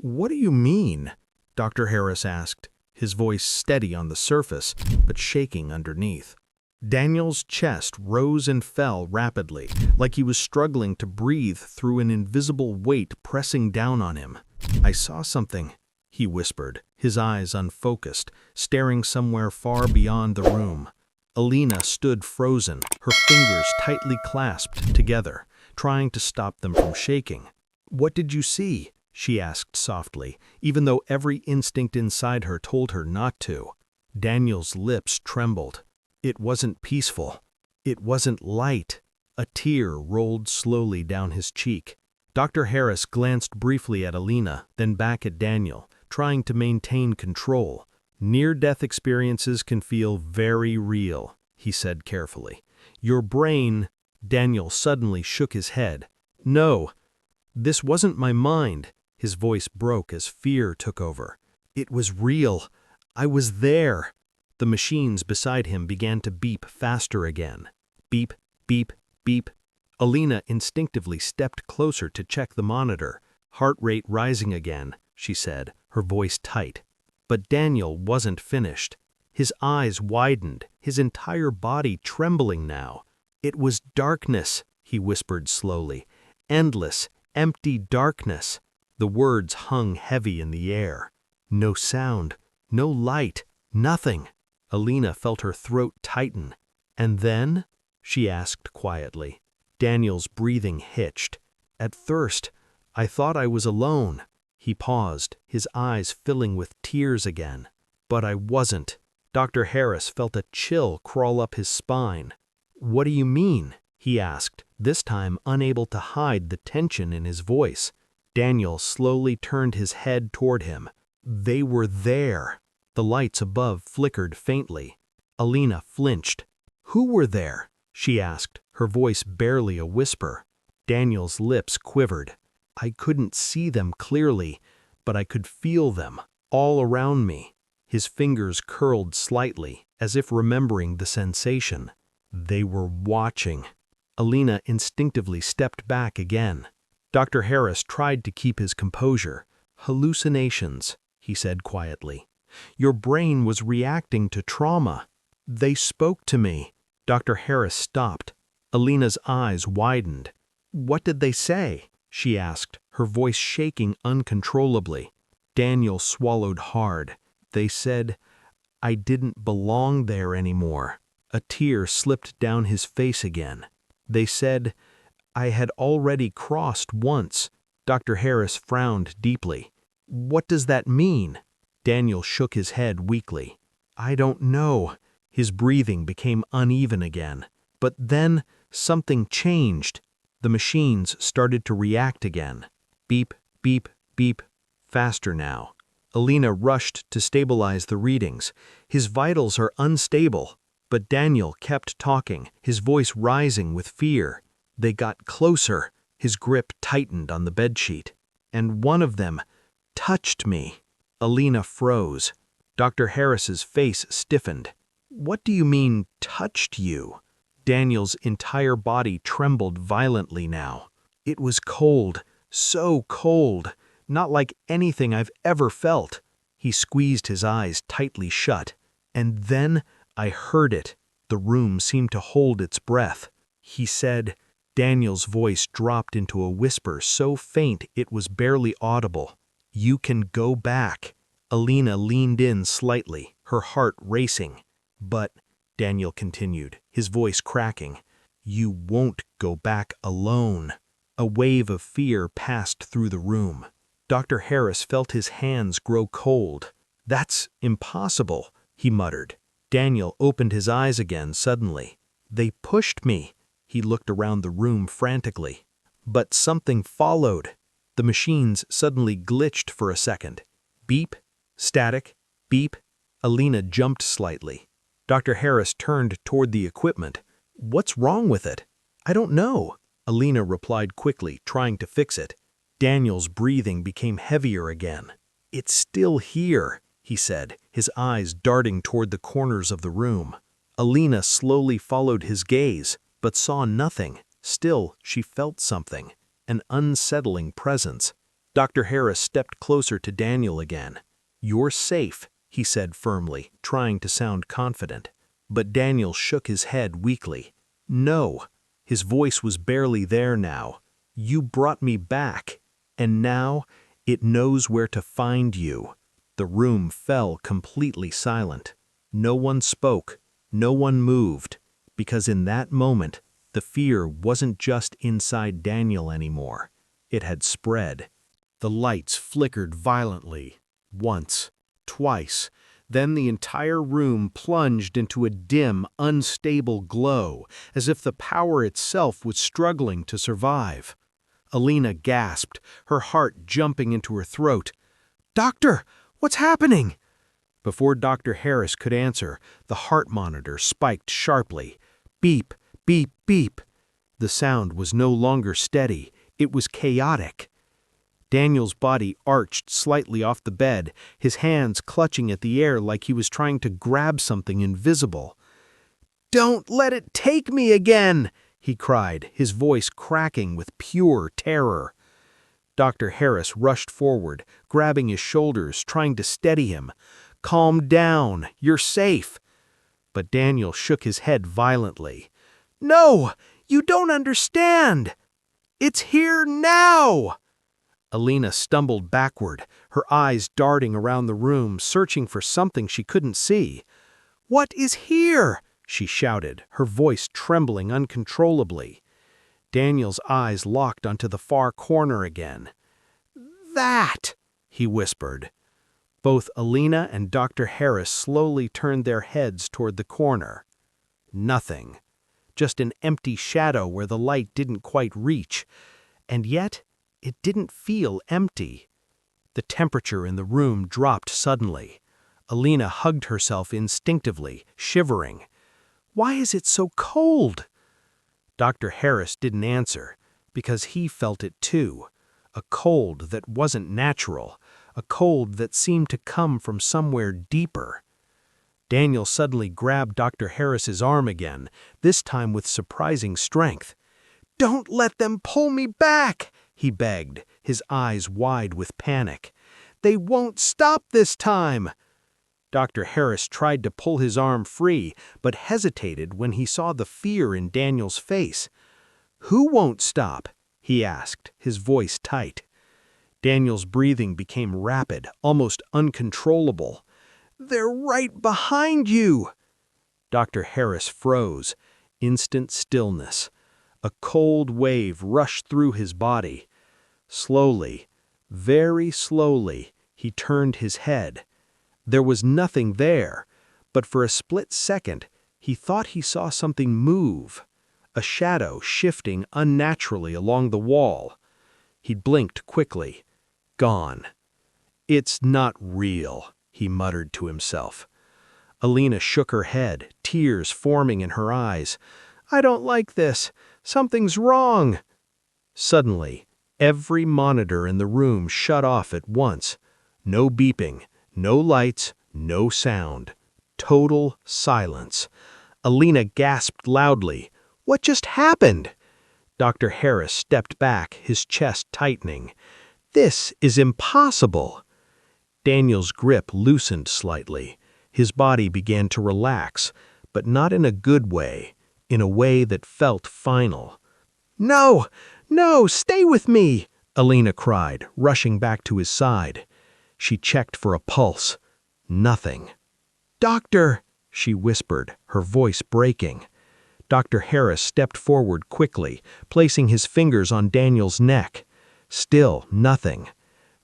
"What do you mean?" Dr. Harris asked, his voice steady on the surface, but shaking underneath. Daniel's chest rose and fell rapidly, like he was struggling to breathe through an invisible weight pressing down on him. "I saw something," he whispered, his eyes unfocused, staring somewhere far beyond the room. Alina stood frozen, her fingers tightly clasped together, trying to stop them from shaking. "What did you see?" she asked softly, even though every instinct inside her told her not to. Daniel's lips trembled. It wasn't peaceful. It wasn't light. A tear rolled slowly down his cheek. Dr. Harris glanced briefly at Alina, then back at Daniel, trying to maintain control. "Near-death experiences can feel very real," he said carefully. "Your brain—" Daniel suddenly shook his head. "No, this wasn't my mind." His voice broke as fear took over. "It was real. I was there." The machines beside him began to beep faster again. Beep, beep, beep. Alina instinctively stepped closer to check the monitor. "Heart rate rising again," she said, her voice tight. But Daniel wasn't finished. His eyes widened, his entire body trembling now. "It was darkness," he whispered slowly. "Endless, empty darkness." The words hung heavy in the air. No sound, no light, nothing. Alina felt her throat tighten. "And then?" she asked quietly. Daniel's breathing hitched. "At first, I thought I was alone." He paused, his eyes filling with tears again. "But I wasn't." Dr. Harris felt a chill crawl up his spine. "What do you mean?" he asked, this time unable to hide the tension in his voice. Daniel slowly turned his head toward him. "They were there." The lights above flickered faintly. Alina flinched. "Who were there?" she asked, her voice barely a whisper. Daniel's lips quivered. "I couldn't see them clearly, but I could feel them, all around me." His fingers curled slightly, as if remembering the sensation. "They were watching." Alina instinctively stepped back again. Dr. Harris tried to keep his composure. "Hallucinations," he said quietly. "Your brain was reacting to trauma." "They spoke to me." Dr. Harris stopped. Alina's eyes widened. "What did they say?" she asked, her voice shaking uncontrollably. Daniel swallowed hard. "They said I didn't belong there anymore." A tear slipped down his face again. "They said I had already crossed once." Dr. Harris frowned deeply. "What does that mean?" Daniel shook his head weakly. "I don't know." His breathing became uneven again. But then something changed. The machines started to react again. Beep, beep, beep. Faster now. Alina rushed to stabilize the readings. "His vitals are unstable." But Daniel kept talking, his voice rising with fear. "They got closer." His grip tightened on the bedsheet. "And one of them touched me." Alina froze. Dr. Harris's face stiffened. "What do you mean, touched you?" Daniel's entire body trembled violently now. "It was cold, so cold, not like anything I've ever felt." He squeezed his eyes tightly shut. "And then I heard it." The room seemed to hold its breath. He said, Daniel's voice dropped into a whisper so faint it was barely audible. "You can go back." Alina leaned in slightly, her heart racing. "But," Daniel continued, his voice cracking, "you won't go back alone." A wave of fear passed through the room. Dr. Harris felt his hands grow cold. "That's impossible," he muttered. Daniel opened his eyes again suddenly. "They pushed me." He looked around the room frantically. But something followed. The machines suddenly glitched for a second. Beep, static, beep. Alina jumped slightly. Dr. Harris turned toward the equipment. "What's wrong with it?" "I don't know," Alina replied quickly, trying to fix it. Daniel's breathing became heavier again. "It's still here," he said, his eyes darting toward the corners of the room. Alina slowly followed his gaze, but saw nothing. Still, she felt something, an unsettling presence. Dr. Harris stepped closer to Daniel again. "You're safe," he said firmly, trying to sound confident. But Daniel shook his head weakly. "No." His voice was barely there now. "You brought me back, and now it knows where to find you." The room fell completely silent. No one spoke, no one moved, because in that moment, the fear wasn't just inside Daniel anymore. It had spread. The lights flickered violently, once, twice. Then the entire room plunged into a dim, unstable glow, as if the power itself was struggling to survive. Alina gasped, her heart jumping into her throat. "Doctor, what's happening?" Before Dr. Harris could answer, the heart monitor spiked sharply. Beep, beep, beep. The sound was no longer steady. It was chaotic. Daniel's body arched slightly off the bed, his hands clutching at the air like he was trying to grab something invisible. "Don't let it take me again!" he cried, his voice cracking with pure terror. Dr. Harris rushed forward, grabbing his shoulders, trying to steady him. "Calm down, you're safe." But Daniel shook his head violently. "No, you don't understand! It's here now!" Alina stumbled backward, her eyes darting around the room, searching for something she couldn't see. "What is here?" she shouted, her voice trembling uncontrollably. Daniel's eyes locked onto the far corner again. "That!" he whispered. Both Alina and Dr. Harris slowly turned their heads toward the corner. Nothing. Just an empty shadow where the light didn't quite reach. And yet, it didn't feel empty. The temperature in the room dropped suddenly. Alina hugged herself instinctively, shivering. "Why is it so cold?" Dr. Harris didn't answer, because he felt it too. A cold that wasn't natural, a cold that seemed to come from somewhere deeper. Daniel suddenly grabbed Dr. Harris's arm again, this time with surprising strength. "Don't let them pull me back!" he begged, his eyes wide with panic. "They won't stop this time!" Dr. Harris tried to pull his arm free, but hesitated when he saw the fear in Daniel's face. "Who won't stop?" he asked, his voice tight. Daniel's breathing became rapid, almost uncontrollable. "They're right behind you!" Dr. Harris froze. Instant stillness. A cold wave rushed through his body. Slowly, very slowly, he turned his head. There was nothing there, but for a split second, he thought he saw something move, a shadow shifting unnaturally along the wall. He blinked quickly. Gone. "It's not real," he muttered to himself. Alina shook her head, tears forming in her eyes. "I don't like this. Something's wrong." Suddenly, every monitor in the room shut off at once. No beeping, no lights, no sound. Total silence. Alina gasped loudly. "What just happened?" Dr. Harris stepped back, his chest tightening. "This is impossible." Daniel's grip loosened slightly. His body began to relax, but not in a good way, in a way that felt final. "No, no, stay with me!" Alina cried, rushing back to his side. She checked for a pulse. Nothing. "Doctor," she whispered, her voice breaking. Dr. Harris stepped forward quickly, placing his fingers on Daniel's neck. Still nothing.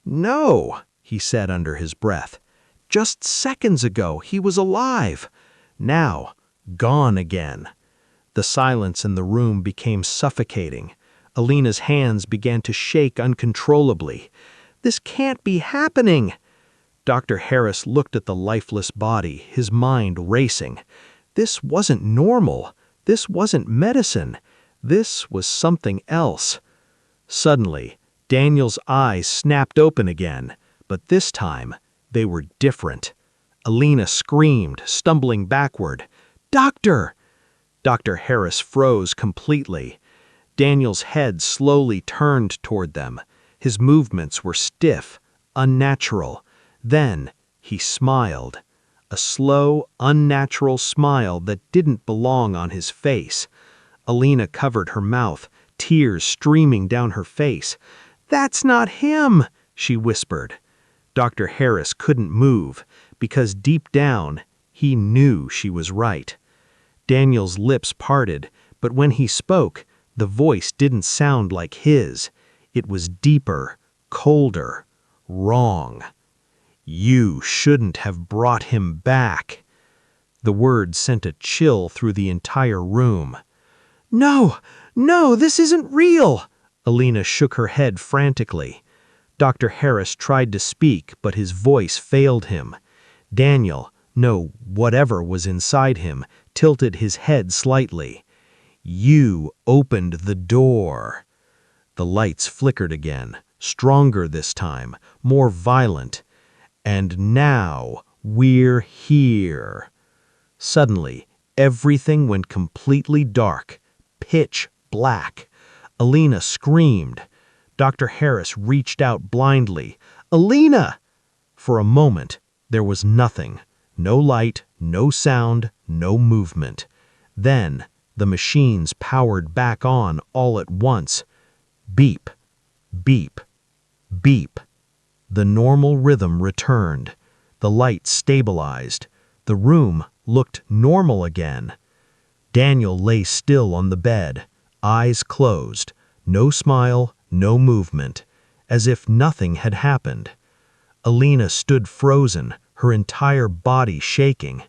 "No," he said under his breath. "Just seconds ago he was alive. Now, gone again." The silence in the room became suffocating. Alina's hands began to shake uncontrollably. "This can't be happening." Dr. Harris looked at the lifeless body, his mind racing. This wasn't normal. This wasn't medicine. This was something else. Suddenly, Daniel's eyes snapped open again, but this time, they were different. Alina screamed, stumbling backward. "Doctor!" Dr. Harris froze completely. Daniel's head slowly turned toward them. His movements were stiff, unnatural. Then he smiled. A slow, unnatural smile that didn't belong on his face. Alina covered her mouth, tears streaming down her face. "That's not him," she whispered. Dr. Harris couldn't move, because deep down, he knew she was right. Daniel's lips parted, but when he spoke, the voice didn't sound like his. It was deeper, colder, wrong. "You shouldn't have brought him back." The word sent a chill through the entire room. "No, no, this isn't real!" Alina shook her head frantically. Dr. Harris tried to speak, but his voice failed him. Daniel, no, whatever was inside him, tilted his head slightly. "You opened the door." The lights flickered again, stronger this time, more violent. "And now we're here." Suddenly, everything went completely dark, pitch black. Alina screamed. Dr. Harris reached out blindly. "Alina!" For a moment, there was nothing. No light, no sound, no movement. Then, the machines powered back on all at once. Beep, beep, beep. The normal rhythm returned. The light stabilized. The room looked normal again. Daniel lay still on the bed, eyes closed, no smile, no movement, as if nothing had happened. Alina stood frozen, her entire body shaking.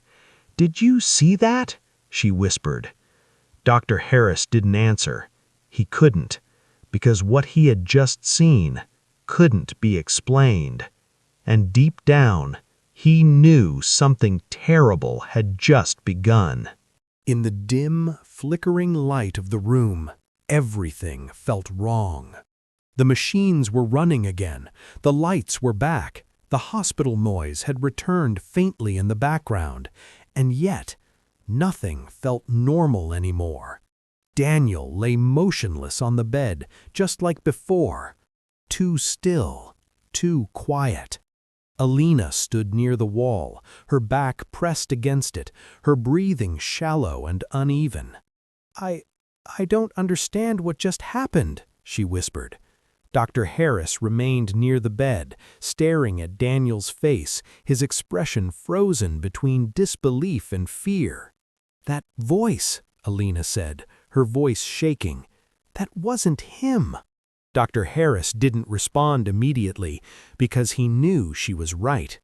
"Did you see that?" she whispered. Dr. Harris didn't answer. He couldn't, because what he had just seen couldn't be explained. And deep down, he knew something terrible had just begun. In the dim, flickering light of the room, everything felt wrong. The machines were running again, the lights were back, the hospital noise had returned faintly in the background, and yet nothing felt normal anymore. Daniel lay motionless on the bed, just like before, too still, too quiet. Alina stood near the wall, her back pressed against it, her breathing shallow and uneven. I don't understand what just happened," she whispered. Dr. Harris remained near the bed, staring at Daniel's face, his expression frozen between disbelief and fear. "That voice," Alina said, her voice shaking. "That wasn't him." Dr. Harris didn't respond immediately because he knew she was right.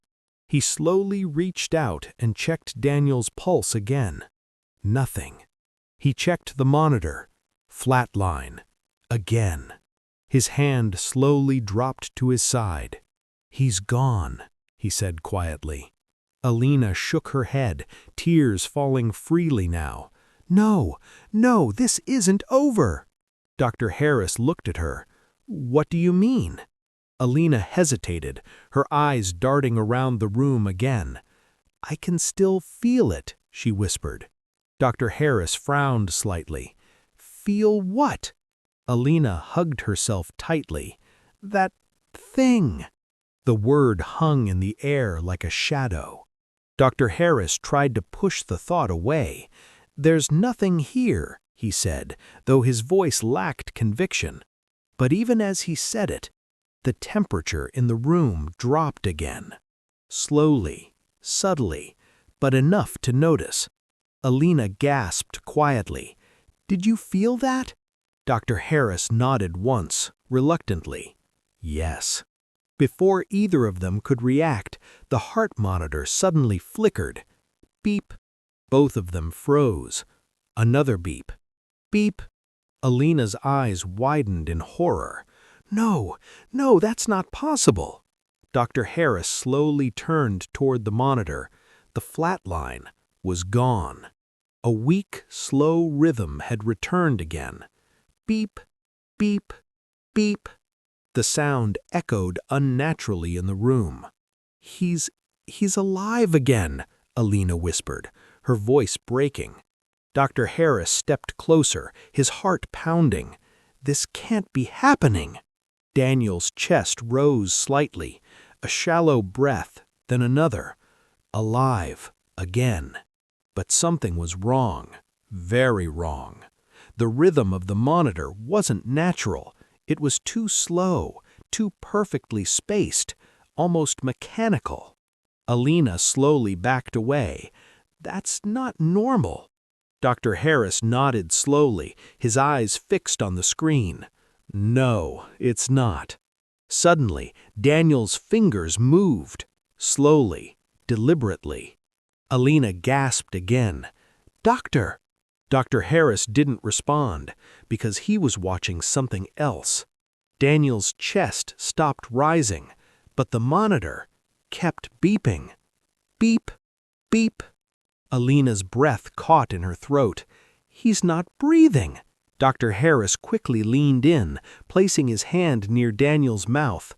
He slowly reached out and checked Daniel's pulse again. Nothing. He checked the monitor. Flatline. Again. His hand slowly dropped to his side. "He's gone," he said quietly. Alina shook her head, tears falling freely now. "No, no, this isn't over." Dr. Harris looked at her. "What do you mean?" Alina hesitated, her eyes darting around the room again. "I can still feel it," she whispered. Dr. Harris frowned slightly. "Feel what?" Alina hugged herself tightly. "That thing." The word hung in the air like a shadow. Dr. Harris tried to push the thought away. "There's nothing here," he said, though his voice lacked conviction. But even as he said it, the temperature in the room dropped again. Slowly, subtly, but enough to notice. Alina gasped quietly. "Did you feel that?" Dr. Harris nodded once, reluctantly. "Yes." Before either of them could react, the heart monitor suddenly flickered. Beep. Both of them froze. Another beep. Beep. Alina's eyes widened in horror. "No, no, that's not possible." Dr. Harris slowly turned toward the monitor. The flatline was gone. A weak, slow rhythm had returned again. Beep, beep, beep. The sound echoed unnaturally in the room. He's alive again," Alina whispered, her voice breaking. Dr. Harris stepped closer, his heart pounding. "This can't be happening." Daniel's chest rose slightly, a shallow breath, then another. Alive, again. But something was wrong, very wrong. The rhythm of the monitor wasn't natural. It was too slow, too perfectly spaced, almost mechanical. Alina slowly backed away. That's not normal. Dr. Harris nodded slowly, his eyes fixed on the screen. No, it's not. Suddenly, Daniel's fingers moved, slowly, deliberately. Alina gasped again. "Doctor!" Dr. Harris didn't respond, because he was watching something else. Daniel's chest stopped rising, but the monitor kept beeping. Beep, beep. Alina's breath caught in her throat. He's not breathing. Dr. Harris quickly leaned in, placing his hand near Daniel's mouth.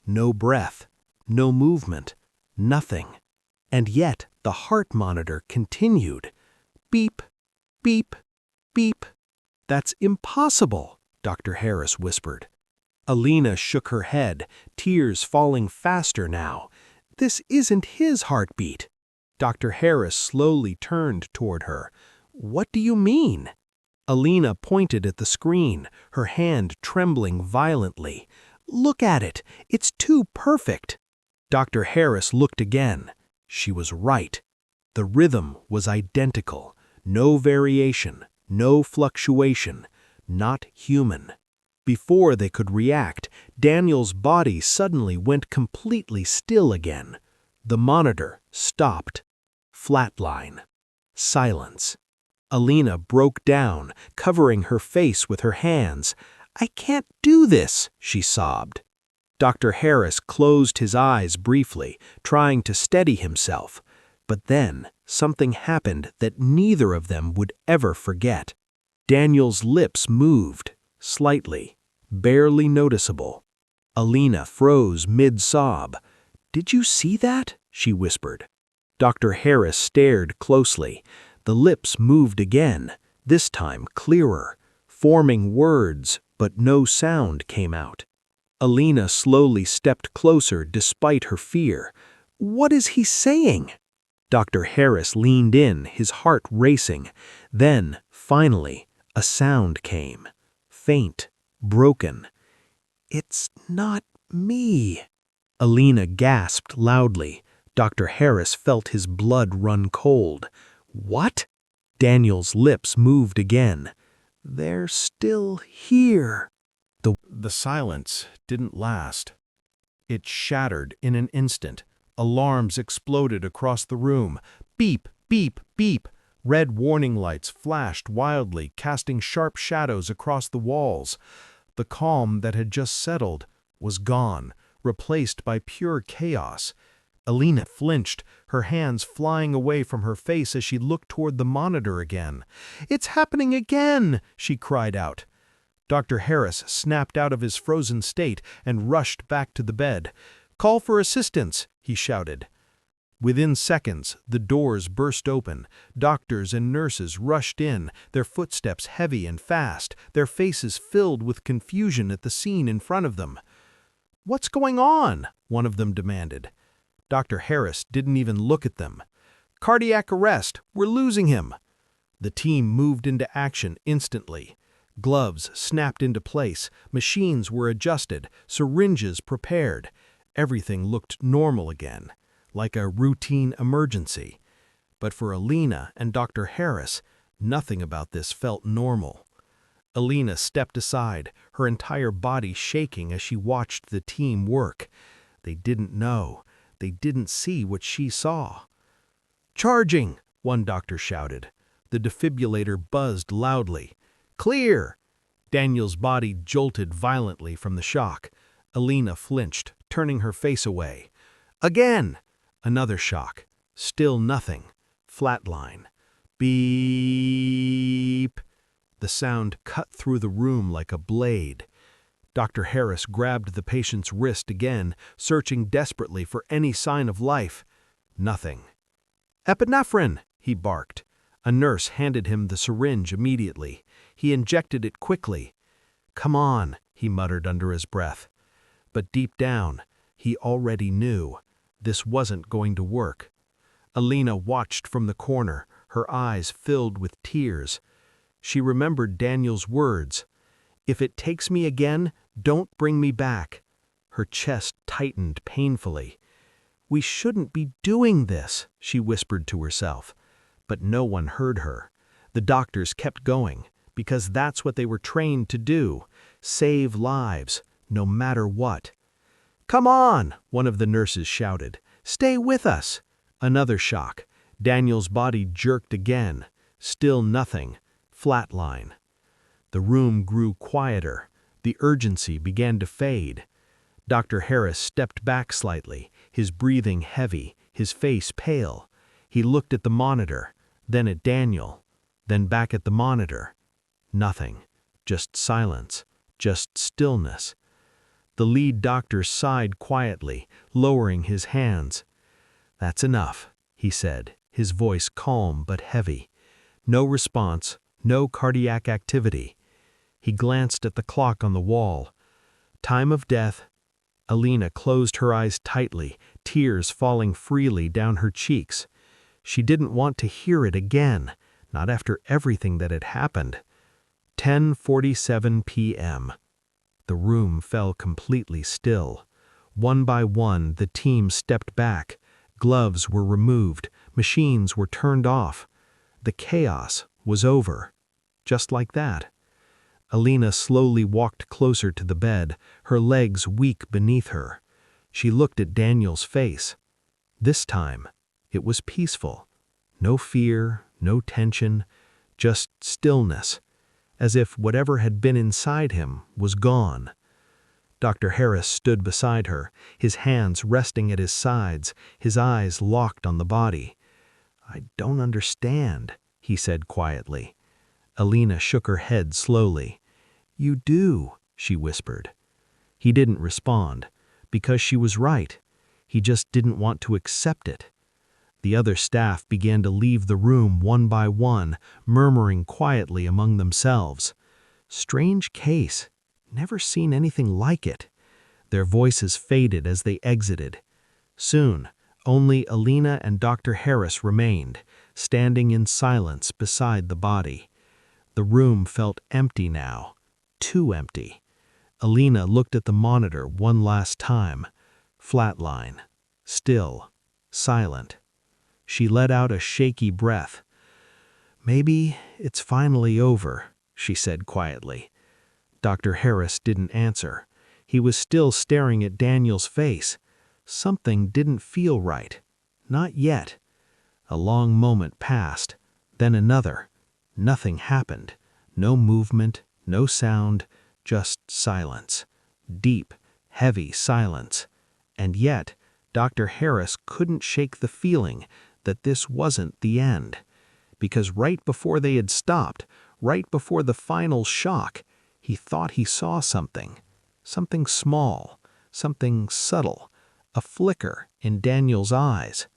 No breath, no movement, nothing. And yet the heart monitor continued. Beep, beep, beep. "That's impossible," Dr. Harris whispered. Alina shook her head, tears falling faster now. "This isn't his heartbeat." Dr. Harris slowly turned toward her. "What do you mean?" Alina pointed at the screen, her hand trembling violently. "Look at it. It's too perfect." Dr. Harris looked again. She was right. The rhythm was identical. No variation, no fluctuation. Not human. Before they could react, Daniel's body suddenly went completely still again. The monitor stopped. Flatline. Silence. Alina broke down, covering her face with her hands. "I can't do this," she sobbed. Dr. Harris closed his eyes briefly, trying to steady himself. But then something happened that neither of them would ever forget. Daniel's lips moved, slightly, barely noticeable. Alina froze mid-sob. "Did you see that?" she whispered. Dr. Harris stared closely. The lips moved again, this time clearer, forming words, but no sound came out. Alina slowly stepped closer despite her fear. "What is he saying?" Dr. Harris leaned in, his heart racing. Then, finally, a sound came. Faint, broken. "It's not me." Alina gasped loudly. Dr. Harris felt his blood run cold. "What?" Daniel's lips moved again. "They're still here." The silence didn't last. It shattered in an instant. Alarms exploded across the room. Beep, beep, beep. Red warning lights flashed wildly, casting sharp shadows across the walls. The calm that had just settled was gone, replaced by pure chaos. Alina flinched, her hands flying away from her face as she looked toward the monitor again. "It's happening again!" she cried out. Dr. Harris snapped out of his frozen state and rushed back to the bed. "Call for assistance!" he shouted. Within seconds, the doors burst open. Doctors and nurses rushed in, their footsteps heavy and fast, their faces filled with confusion at the scene in front of them. "What's going on?" one of them demanded. Dr. Harris didn't even look at them. "Cardiac arrest! We're losing him!" The team moved into action instantly. Gloves snapped into place, machines were adjusted, syringes prepared. Everything looked normal again, like a routine emergency. But for Alina and Dr. Harris, nothing about this felt normal. Alina stepped aside, her entire body shaking as she watched the team work. They didn't know. They didn't see what she saw. "Charging!" one doctor shouted. The defibrillator buzzed loudly. "Clear!" Daniel's body jolted violently from the shock. Alina flinched, turning her face away. "Again!" Another shock. Still nothing. Flatline. Beep. The sound cut through the room like a blade. Dr. Harris grabbed the patient's wrist again, searching desperately for any sign of life. Nothing. "Epinephrine!" he barked. A nurse handed him the syringe immediately. He injected it quickly. "Come on," he muttered under his breath. But deep down, he already knew this wasn't going to work. Alina watched from the corner, her eyes filled with tears. She remembered Daniel's words, "If it takes me again, don't bring me back." Her chest tightened painfully. "We shouldn't be doing this," she whispered to herself. But no one heard her. The doctors kept going, because that's what they were trained to do, save lives, no matter what. "Come on," one of the nurses shouted. "Stay with us." Another shock. Daniel's body jerked again. Still nothing. Flatline. The room grew quieter. The urgency began to fade. Dr. Harris stepped back slightly, his breathing heavy, his face pale. He looked at the monitor, then at Daniel, then back at the monitor. Nothing. Just silence. Just stillness. The lead doctor sighed quietly, lowering his hands. "That's enough," he said, his voice calm but heavy. No response, no cardiac activity. He glanced at the clock on the wall. Time of death. Alina closed her eyes tightly, tears falling freely down her cheeks. She didn't want to hear it again, not after everything that had happened. 10:47 p.m. The room fell completely still. One by one, the team stepped back. Gloves were removed, machines were turned off. The chaos was over. Just like that. Alina slowly walked closer to the bed, her legs weak beneath her. She looked at Daniel's face. This time, it was peaceful. No fear, no tension, just stillness, as if whatever had been inside him was gone. Dr. Harris stood beside her, his hands resting at his sides, his eyes locked on the body. "I don't understand," he said quietly. Alina shook her head slowly. "You do," she whispered. He didn't respond, because she was right. He just didn't want to accept it. The other staff began to leave the room one by one, murmuring quietly among themselves. Strange case. Never seen anything like it. Their voices faded as they exited. Soon, only Alina and Dr. Harris remained, standing in silence beside the body. The room felt empty now. Too empty. Alina looked at the monitor one last time. Flatline. Still. Silent. She let out a shaky breath. "Maybe it's finally over," she said quietly. Dr. Harris didn't answer. He was still staring at Daniel's face. Something didn't feel right. Not yet. A long moment passed, then another. Nothing happened. No movement, no sound, just silence. Deep, heavy silence. And yet, Dr. Harris couldn't shake the feeling that this wasn't the end. Because right before they had stopped, right before the final shock, he thought he saw something. Something small, something subtle, a flicker in Daniel's eyes.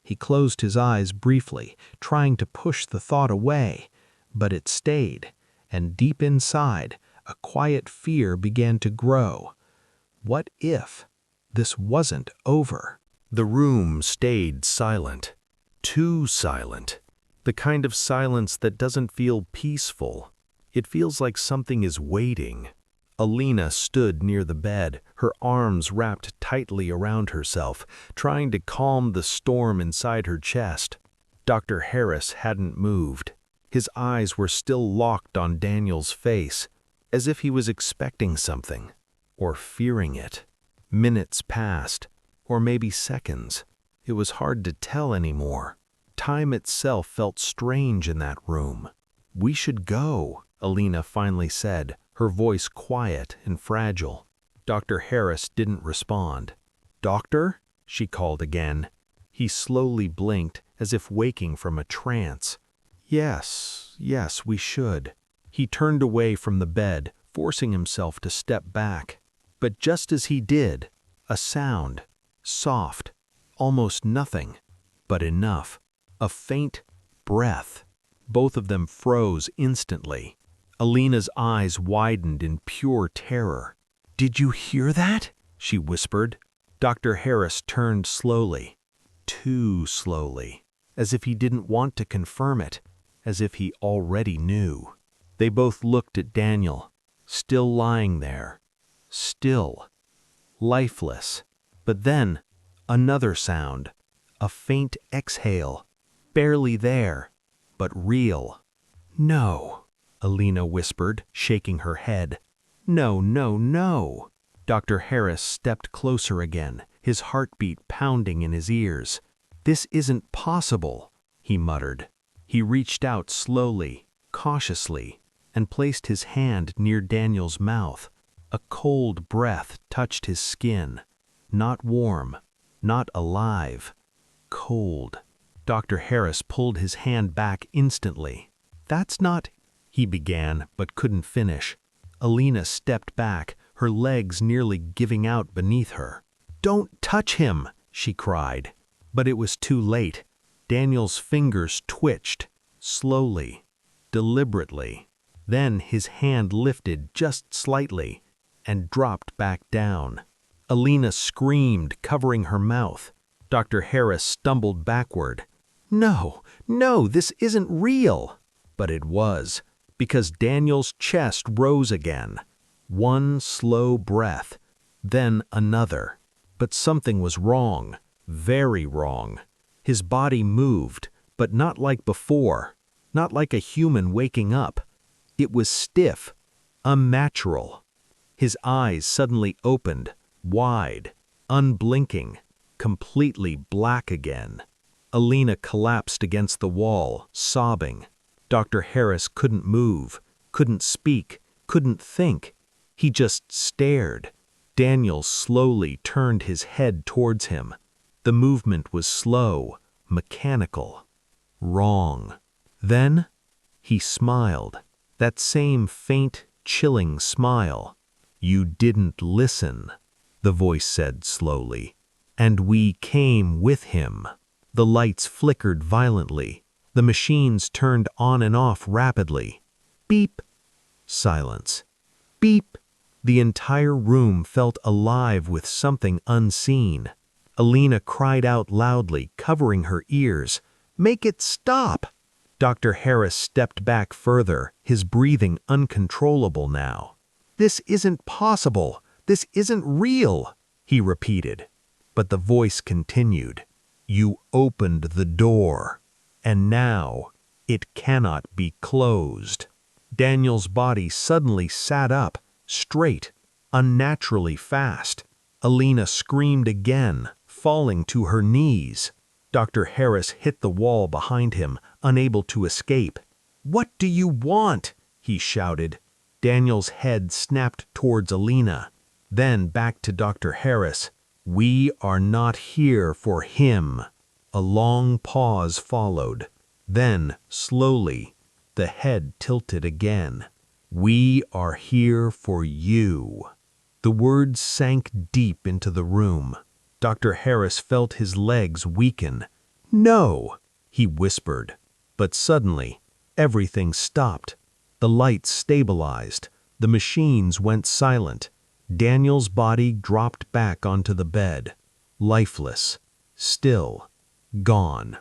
He closed his eyes briefly, trying to push the thought away, but it stayed, and deep inside, a quiet fear began to grow. What if this wasn't over? The room stayed silent. Too silent. The kind of silence that doesn't feel peaceful. It feels like something is waiting. Alina stood near the bed, her arms wrapped tightly around herself, trying to calm the storm inside her chest. Dr. Harris hadn't moved. His eyes were still locked on Daniel's face, as if he was expecting something, or fearing it. Minutes passed, or maybe seconds. It was hard to tell anymore. Time itself felt strange in that room. "We should go," Alina finally said, her voice quiet and fragile. Dr. Harris didn't respond. "Doctor?" she called again. He slowly blinked, as if waking from a trance. Yes, we should." He turned away from the bed, forcing himself to step back. But just as he did, a sound, soft, almost nothing, but enough. A faint breath. Both of them froze instantly. Alina's eyes widened in pure terror. "Did you hear that?" she whispered. Dr. Harris turned slowly, too slowly, as if he didn't want to confirm it, as if he already knew. They both looked at Daniel, still lying there, still, lifeless. But then, another sound, a faint exhale, barely there, but real. "No," Alina whispered, shaking her head. "No, no, no." Dr. Harris stepped closer again, his heartbeat pounding in his ears. "This isn't possible," he muttered. He reached out slowly, cautiously, and placed his hand near Daniel's mouth. A cold breath touched his skin. Not warm, not alive. Cold. Dr. Harris pulled his hand back instantly. "That's not—" he began, but couldn't finish. Alina stepped back, her legs nearly giving out beneath her. "Don't touch him!" she cried. But it was too late. Daniel's fingers twitched, slowly, deliberately. Then his hand lifted just slightly and dropped back down. Alina screamed, covering her mouth. Dr. Harris stumbled backward. "No, no, this isn't real!" But it was, because Daniel's chest rose again. One slow breath, then another. But something was wrong, very wrong. His body moved, but not like before, not like a human waking up. It was stiff, unnatural. His eyes suddenly opened, wide, unblinking, completely black again. Alina collapsed against the wall, sobbing. Dr. Harris couldn't move, couldn't speak, couldn't think. He just stared. Daniel slowly turned his head towards him. The movement was slow, mechanical. Wrong. Then he smiled. That same faint, chilling smile. "You didn't listen," the voice said slowly. "And we came with him." The lights flickered violently. The machines turned on and off rapidly. Beep. Silence. Beep. The entire room felt alive with something unseen. Alina cried out loudly, covering her ears. "Make it stop!" Dr. Harris stepped back further, his breathing uncontrollable now. "This isn't possible. This isn't real," he repeated. But the voice continued. "You opened the door, and now it cannot be closed." Daniel's body suddenly sat up, straight, unnaturally fast. Alina screamed again, falling to her knees. Dr. Harris hit the wall behind him, unable to escape. "What do you want?" he shouted. Daniel's head snapped towards Alina, then back to Dr. Harris. "We are not here for him." A long pause followed. Then, slowly, the head tilted again. "We are here for you." The words sank deep into the room. Dr. Harris felt his legs weaken. "No," he whispered. But suddenly, everything stopped. The lights stabilized. The machines went silent. Daniel's body dropped back onto the bed, lifeless, still, gone.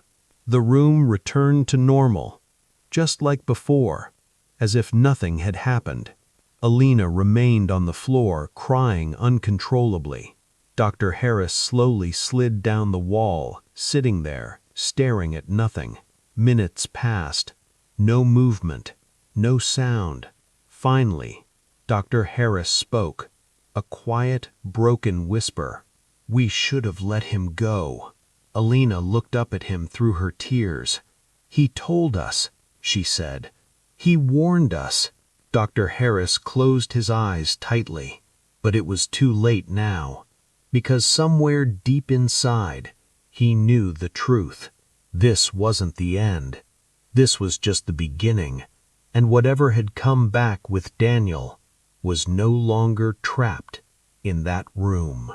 The room returned to normal, just like before, as if nothing had happened. Alina remained on the floor, crying uncontrollably. Dr. Harris slowly slid down the wall, sitting there, staring at nothing. Minutes passed. No movement, no sound. Finally, Dr. Harris spoke. A quiet, broken whisper. "We should have let him go." Alina looked up at him through her tears. "He told us," she said. "He warned us." Dr. Harris closed his eyes tightly, but it was too late now, because somewhere deep inside, he knew the truth. This wasn't the end. This was just the beginning, and whatever had come back with Daniel was no longer trapped in that room.